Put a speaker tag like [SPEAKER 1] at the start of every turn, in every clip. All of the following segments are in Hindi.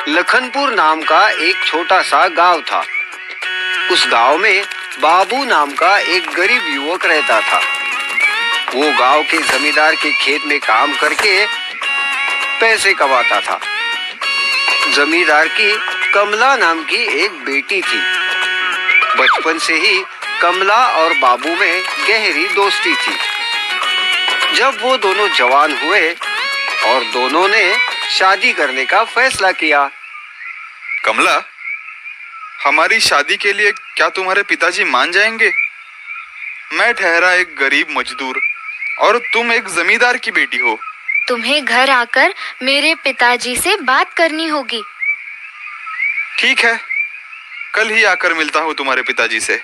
[SPEAKER 1] लखनपुर नाम का एक छोटा सा गांव था। उस गांव में बाबू नाम का एक गरीब युवक रहता था। वो गांव के जमींदार के खेत में काम करके पैसे कमाता था। जमींदार की कमला नाम की एक बेटी थी। बचपन से ही कमला और बाबू में गहरी दोस्ती थी। जब वो दोनों जवान हुए और दोनों ने शादी करने का फैसला किया।
[SPEAKER 2] कमला, हमारी शादी के लिए क्या तुम्हारे पिताजी मान जाएंगे? मैं ठहरा एक गरीब मजदूर और तुम एक जमींदार की बेटी हो।
[SPEAKER 3] तुम्हें घर आकर मेरे पिताजी से बात करनी होगी।
[SPEAKER 2] ठीक है, कल ही आकर मिलता हूँ तुम्हारे पिताजी से।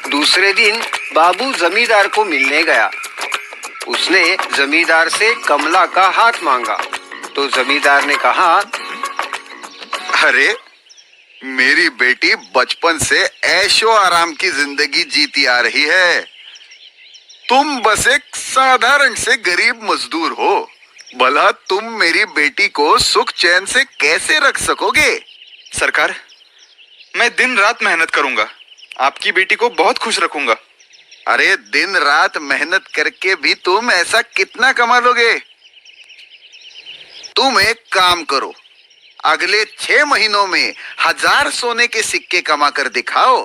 [SPEAKER 1] दूसरे दिन बाबू जमींदार को मिलने गया। उसने जमींदार से कमला का हाथ मांगा तो जमींदार ने कहा,
[SPEAKER 4] अरे, मेरी बेटी बचपन से ऐशो आराम की जिंदगी जीती आ रही है। तुम बस एक साधारण से गरीब मजदूर हो। भला तुम मेरी बेटी को सुख चैन से कैसे रख सकोगे?
[SPEAKER 2] सरकार, मैं दिन रात मेहनत करूंगा, आपकी बेटी को बहुत खुश रखूंगा।
[SPEAKER 4] अरे, दिन रात मेहनत करके भी तुम ऐसा कितना कमा लोगे? तुम एक काम करो, अगले 6 महीनों में 1000 सोने के सिक्के कमा कर दिखाओ,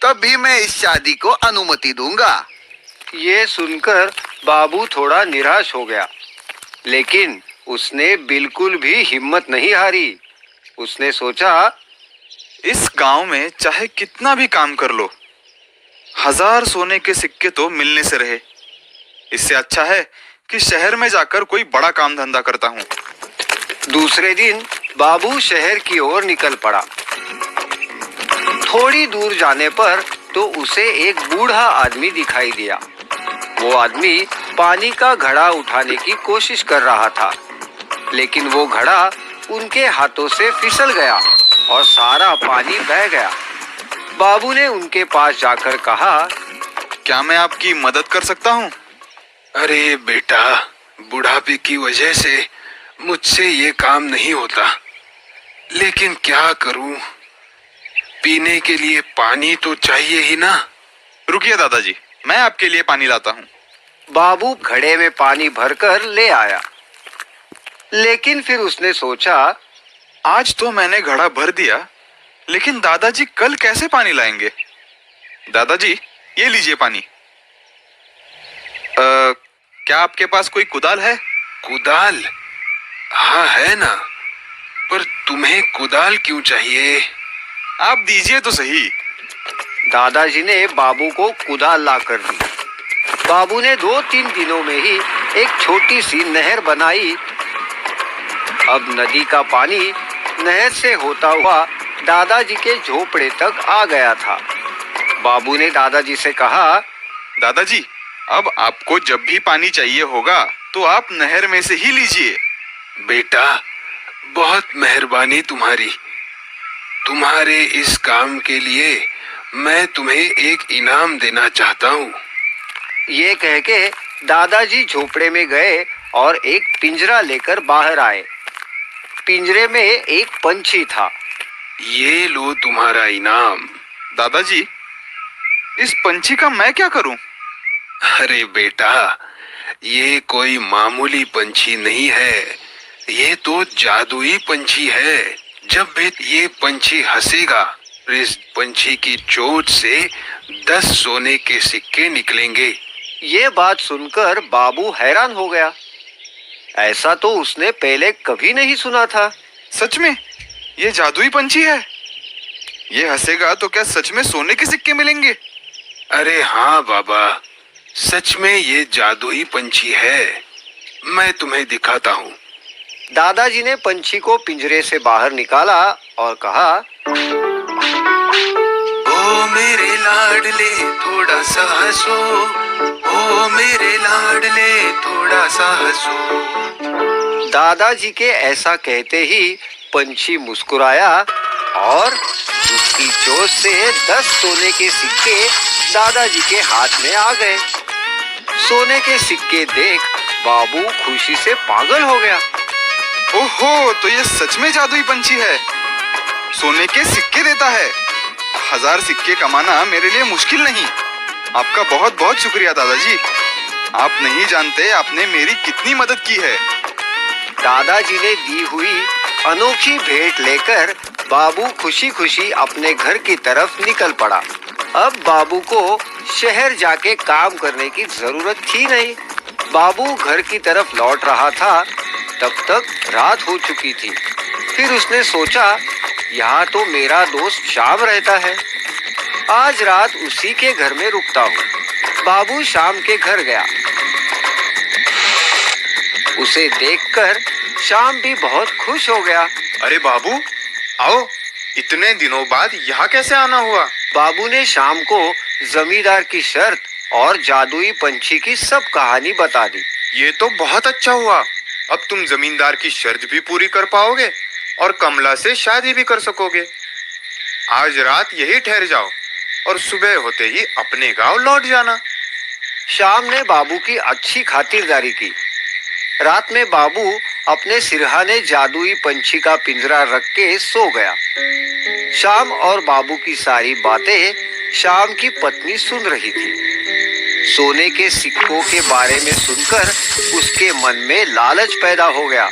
[SPEAKER 4] तब भी मैं इस शादी को अनुमति दूंगा।
[SPEAKER 1] ये सुनकर बाबू थोड़ा निराश हो गया, लेकिन उसने बिल्कुल भी हिम्मत नहीं हारी। उसने सोचा,
[SPEAKER 2] इस गांव में चाहे कितना भी काम कर लो, 1000 सोने के सिक्के तो मिलने से रहे। इससे अच्छा है कि शहर में जाकर कोई बड़ा काम धंधा करता हूँ।
[SPEAKER 1] दूसरे दिन बाबू शहर की ओर निकल पड़ा। थोड़ी दूर जाने पर तो उसे एक बूढ़ा आदमी दिखाई दिया। वो आदमी पानी का घड़ा उठाने की कोशिश कर रहा था, लेकिन वो घड़ा उनके हाथों से फिसल गया और सारा पानी बह गया। बाबू ने उनके पास जाकर कहा,
[SPEAKER 2] क्या मैं आपकी मदद कर सकता हूँ?
[SPEAKER 5] अरे बेटा, बुढ़ापे की वजह से मुझसे ये काम नहीं होता, लेकिन क्या करूं? पीने के लिए पानी तो चाहिए ही ना।
[SPEAKER 2] रुकिए दादाजी, मैं आपके लिए पानी लाता हूँ।
[SPEAKER 1] बाबू घड़े में पानी भरकर ले आया, लेकिन फिर उसने सोचा,
[SPEAKER 2] आज तो मैंने घड़ा भर दिया, लेकिन दादाजी कल कैसे पानी लाएंगे? दादाजी, ये लीजिए पानी। क्या आपके पास कोई कुदाल है?
[SPEAKER 5] कुदाल? हाँ है ना, पर तुम्हें कुदाल क्यों चाहिए?
[SPEAKER 2] आप दीजिए तो सही।
[SPEAKER 1] दादाजी ने बाबू को कुदाल ला कर दी। बाबू ने 2-3 दिनों में ही एक छोटी सी नहर बनाई। अब नदी का पानी नहर से होता हुआ दादाजी के झोपड़े तक आ गया था। बाबू ने दादाजी से कहा,
[SPEAKER 2] दादाजी, अब आपको जब भी पानी चाहिए होगा तो आप नहर में से ही लीजिए।
[SPEAKER 5] बेटा, बहुत मेहरबानी तुम्हारी। तुम्हारे इस काम के लिए मैं तुम्हें एक इनाम देना चाहता हूँ।
[SPEAKER 1] ये कह के दादाजी झोपड़े में गए और एक पिंजरा लेकर बाहर आए। पिंजरे में एक पंछी था।
[SPEAKER 5] ये लो तुम्हारा इनाम।
[SPEAKER 2] दादाजी, इस पंछी का मैं क्या करूं?
[SPEAKER 5] अरे बेटा, ये कोई मामूली पंछी नहीं है, ये तो जादुई पंछी है। जब भी ये पंछी हंसेगा, इस पंछी की चोंच से 10 सोने के सिक्के निकलेंगे।
[SPEAKER 1] ये बात सुनकर बाबू हैरान हो गया। ऐसा तो उसने पहले कभी नहीं सुना था।
[SPEAKER 2] सच में ये जादुई पंछी है? ये हंसेगा तो क्या सच में सोने के सिक्के मिलेंगे?
[SPEAKER 5] अरे हाँ बाबा, सच में ये जादुई पंछी है। मैं तुम्हें दिखाता हूँ।
[SPEAKER 1] दादाजी ने पंछी को पिंजरे से बाहर निकाला और कहा,
[SPEAKER 5] ओ मेरे लाडले थोड़ा सा हंसो, ओ मेरे लाडले थोड़ा सा हंसो।
[SPEAKER 1] दादाजी के ऐसा कहते ही पंछी मुस्कुराया और उसकी चोंच से 10 सोने के सिक्के दादाजी के हाथ में आ गए। सोने के सिक्के देख बाबू खुशी से पागल हो गया।
[SPEAKER 2] ओहो, तो ये सच में जादुई पंछी है। सोने के सिक्के देता है। 1000 सिक्के कमाना मेरे लिए मुश्किल नहीं। आपका बहुत बहुत शुक्रिया दादाजी। आप नहीं जानते आपने मेरी कितनी मदद की है।
[SPEAKER 1] दादाजी ने दी हुई अनोखी भेंट लेकर बाबू खुशी खुशी अपने घर की तरफ निकल पड़ा। अब बाबू को शहर जाके काम करने की जरूरत थी नहीं। बाबू घर की तरफ लौट रहा था, तब तक रात हो चुकी थी। फिर उसने सोचा, यहाँ तो मेरा दोस्त श्याम रहता है, आज रात उसी के घर में रुकता हूँ। बाबू श्याम के घर गया। उसे देखकर श्याम भी बहुत खुश हो गया।
[SPEAKER 6] अरे बाबू, आओ, इतने दिनों बाद यहाँ कैसे आना हुआ?
[SPEAKER 1] बाबू ने श्याम को जमींदार की शर्त और जादुई पंछी की सब कहानी बता दी।
[SPEAKER 6] ये तो बहुत अच्छा हुआ। अब तुम जमींदार की शर्त भी पूरी कर पाओगे और कमला से शादी भी कर सकोगे। आज रात यही ठहर जाओ और सुबह होते ही अपने गांव लौट जाना।
[SPEAKER 1] श्याम ने बाबू की अच्छी खातिरदारी की। रात में बाबू अपने सिरहाने जादुई पंछी का पिंजरा रख के सो गया। श्याम और बाबू की सारी बातें श्याम की पत्नी सुन रही थी। सोने के सिक्कों के बारे में सुनकर उसके मन में लालच पैदा हो गया।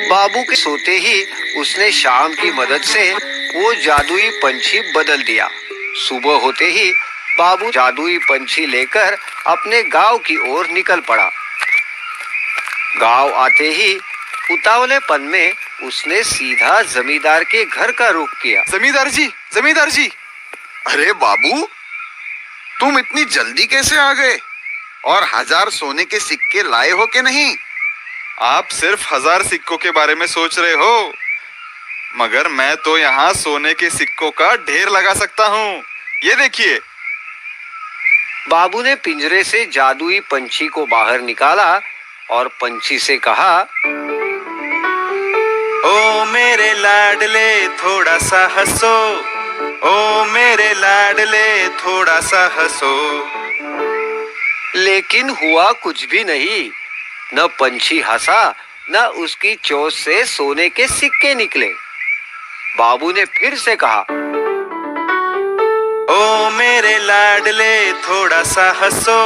[SPEAKER 1] बाबू के सोते ही उसने श्याम की मदद से वो जादुई पंछी बदल दिया। सुबह होते ही बाबू जादुई पंछी लेकर अपने गांव की ओर निकल पड़ा। गांव आते ही उतावलेपन में उसने सीधा जमींदार के घर का रुख किया।
[SPEAKER 2] जमींदार जी, जमींदार जी।
[SPEAKER 4] अरे बाबू, तुम इतनी जल्दी कैसे आ गए? और 1000 सोने के सिक्के लाए हो कि नहीं?
[SPEAKER 2] आप सिर्फ 1000 सिक्कों के बारे में सोच रहे हो, मगर मैं तो यहाँ सोने के सिक्कों का ढेर लगा सकता हूँ। ये देखिए।
[SPEAKER 1] बाबू ने पिंजरे से जादुई पंछी को बाहर निकाला और पंछी से कहा,
[SPEAKER 6] ओ मेरे लाडले थोड़ा सा हंसो, ओ मेरे लाडले थोड़ा सा हंसो।
[SPEAKER 1] लेकिन हुआ कुछ भी नहीं। न पंछी हंसा, न उसकी चोंच से सोने के सिक्के निकले। बाबू ने फिर से कहा,
[SPEAKER 6] ओ मेरे लाडले थोड़ा सा हंसो,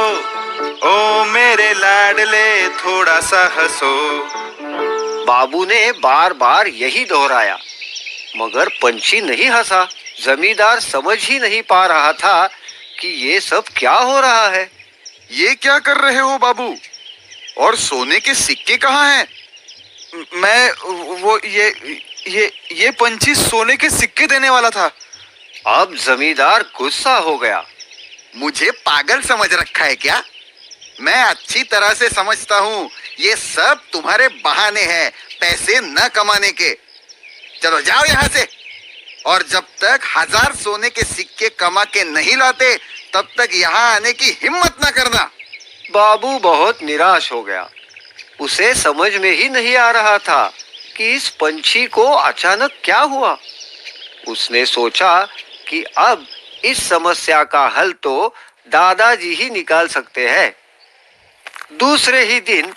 [SPEAKER 6] ओ मेरे लाडले थोड़ा सा हंसो।
[SPEAKER 1] बाबू ने बार बार यही दोहराया, मगर पंछी नहीं हंसा। जमींदार समझ ही नहीं पा रहा था कि ये सब क्या हो रहा है।
[SPEAKER 4] ये क्या कर रहे हो बाबू? और सोने के सिक्के कहाँ हैं?
[SPEAKER 2] मैं वो ये पंछी सोने के सिक्के देने वाला था।
[SPEAKER 1] अब जमींदार गुस्सा हो गया।
[SPEAKER 4] मुझे पागल समझ रखा है क्या? मैं अच्छी तरह से समझता हूँ, ये सब तुम्हारे बहाने हैं पैसे न कमाने के। चलो जाओ यहाँ से, और जब तक 1000 सोने के सिक्के कमा के नहीं लाते, तब तक यहाँ आने की हिम्मत न करना।
[SPEAKER 1] बाबू बहुत निराश हो गया। उसे समझ में ही नहीं आ रहा था कि इस पंछी को अचानक क्या हुआ। उसने सोचा कि अब इस समस्या का हल तो दादाजी ही निकाल सकते हैं। दूसरे ही दिन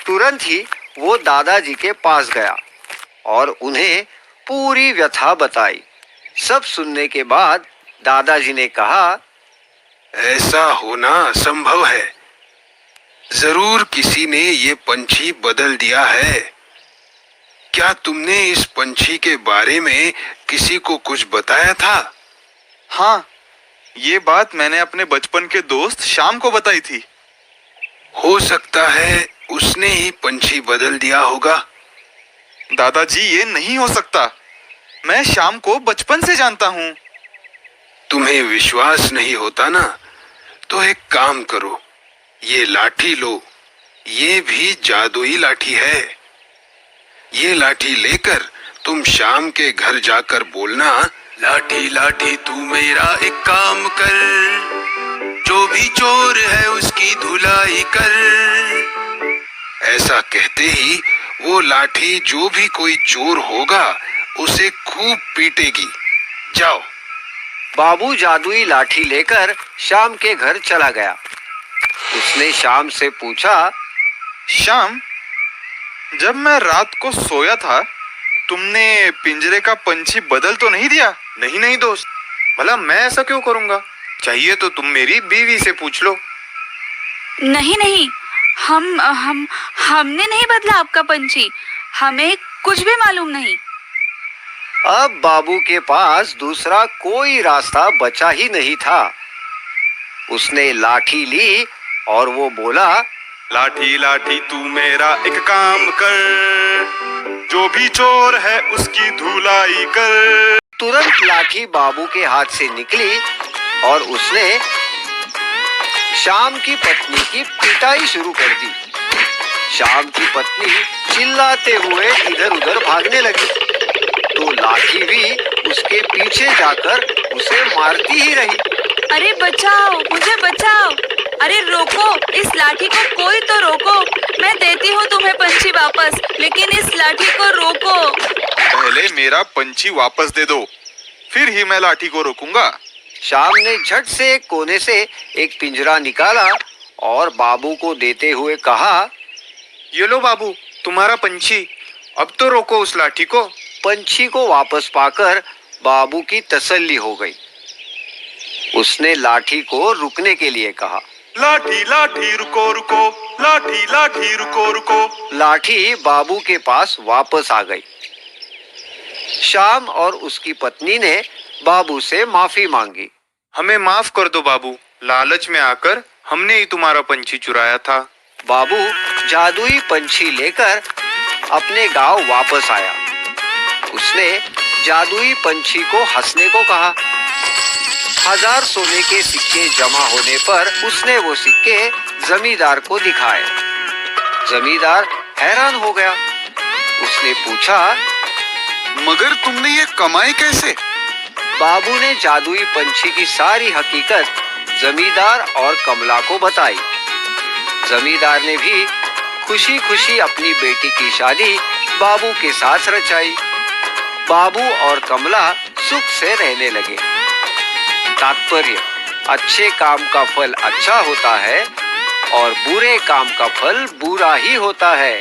[SPEAKER 1] तुरंत ही वो दादाजी के पास गया और उन्हें पूरी व्यथा बताई। सब सुनने के बाद दादाजी ने कहा,
[SPEAKER 5] ऐसा होना संभव है। जरूर किसी ने ये पंछी बदल दिया है। क्या तुमने इस पंछी के बारे में किसी को कुछ बताया था?
[SPEAKER 2] हाँ, ये बात मैंने अपने बचपन के दोस्त श्याम को बताई थी।
[SPEAKER 5] हो सकता है उसने ही पंछी बदल दिया होगा।
[SPEAKER 2] दादाजी, ये नहीं हो सकता। मैं श्याम को बचपन से जानता हूँ।
[SPEAKER 5] तुम्हें विश्वास नहीं होता ना, तो एक काम करो, ये लाठी लो। ये भी जादुई लाठी है। ये लाठी लेकर तुम शाम के घर जाकर बोलना, लाठी लाठी तू मेरा एक काम कर, जो भी चोर है उसकी धुलाई कर। ऐसा कहते ही वो लाठी जो भी कोई चोर होगा उसे खूब पीटेगी। जाओ।
[SPEAKER 1] बाबू जादुई लाठी लेकर श्याम के घर चला गया। उसने श्याम से पूछा,
[SPEAKER 2] श्याम, जब मैं रात को सोया था, तुमने पिंजरे का पंछी बदल तो नहीं दिया?
[SPEAKER 6] नहीं नहीं दोस्त, भला मैं ऐसा क्यों करूंगा? चाहिए तो तुम मेरी बीवी से पूछ लो।
[SPEAKER 7] नहीं नहीं, हमने नहीं बदला आपका पंछी, हमें कुछ भी मालूम नहीं।
[SPEAKER 1] अब बाबू के पास दूसरा कोई रास्ता बचा ही नहीं था। उसने लाठी ली और वो बोला,
[SPEAKER 2] लाठी लाठी तू मेरा एक काम कर, जो भी चोर है उसकी धुलाई कर।
[SPEAKER 1] तुरंत लाठी बाबू के हाथ से निकली और उसने श्याम की पत्नी की पिटाई शुरू कर दी। श्याम की पत्नी चिल्लाते हुए इधर उधर भागने लगी, तो लाठी भी उसके पीछे जाकर उसे मारती ही रही।
[SPEAKER 7] अरे बचाओ, मुझे बचाओ, अरे रोको, इस लाठी को कोई तो रोको, मैं देती हूँ तुम्हें पंछी वापस, लेकिन इस लाठी को रोको।
[SPEAKER 2] पहले मेरा पंछी वापस दे दो, फिर ही मैं लाठी को रोकूंगा।
[SPEAKER 1] श्याम ने झट से एक कोने से एक पिंजरा निकाला और बाबू को देते हुए कहा,
[SPEAKER 6] ये लो बाबू, तुम्हारा पंछी, अब तो रोको उस लाठी को।
[SPEAKER 1] पंछी को वापस पाकर बाबू की तसल्ली हो गई। उसने लाठी को रुकने के लिए कहा।
[SPEAKER 2] लाठी लाठी रुको रुको, लाठी लाठी रुको रुको।
[SPEAKER 1] लाठी बाबू के पास वापस आ गई। श्याम और उसकी पत्नी ने बाबू से माफी मांगी।
[SPEAKER 6] हमें माफ कर दो बाबू, लालच में आकर हमने ही तुम्हारा पंछी चुराया था।
[SPEAKER 1] बाबू जादुई पंछी लेकर अपने गांव वापस आया। उसने जादुई पंछी को हंसने को कहा। 1000 सोने के सिक्के जमा होने पर उसने वो सिक्के जमींदार को दिखाए। जमींदार हैरान हो गया। उसने पूछा,
[SPEAKER 4] मगर तुमने ये कमाई कैसे?
[SPEAKER 1] बाबू ने जादुई पंछी की सारी हकीकत जमींदार और कमला को बताई। जमींदार ने भी खुशी खुशी अपनी बेटी की शादी बाबू के साथ रचाई। बाबू और कमला सुख से रहने लगे। तात्पर्य, अच्छे काम का फल अच्छा होता है और बुरे काम का फल बुरा ही होता है।